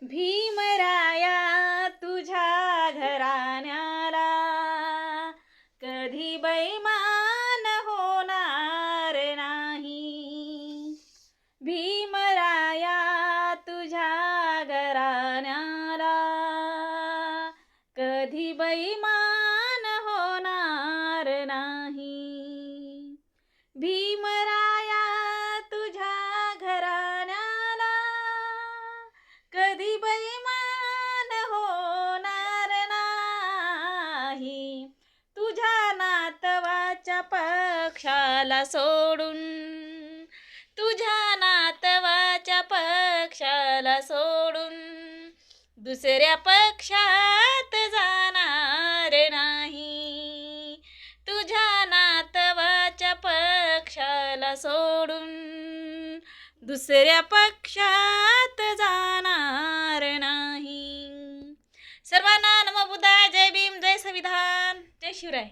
भीमराया तुझ्या घराण्याला कधी बैमान होणार नाही. भीमराया तुझ्या घराण्याला कधी बैमान होणार नाही. भीमराया तुझ्या घराण्याला कधी बैमान होणार नाही. तुझ्या नातवाच्या पक्षाला सोडून, तुझ्या नातवाच्या पक्षाला सोडून दुसऱ्या पक्षात जाणार नाही. तुझ्या नातवाच्या पक्षाला सोडून दुसऱ्या पक्षात जाणार नाही. सर्वांना नमो बुद्धाय. जय भीम, जय संविधान, जय शिवराय.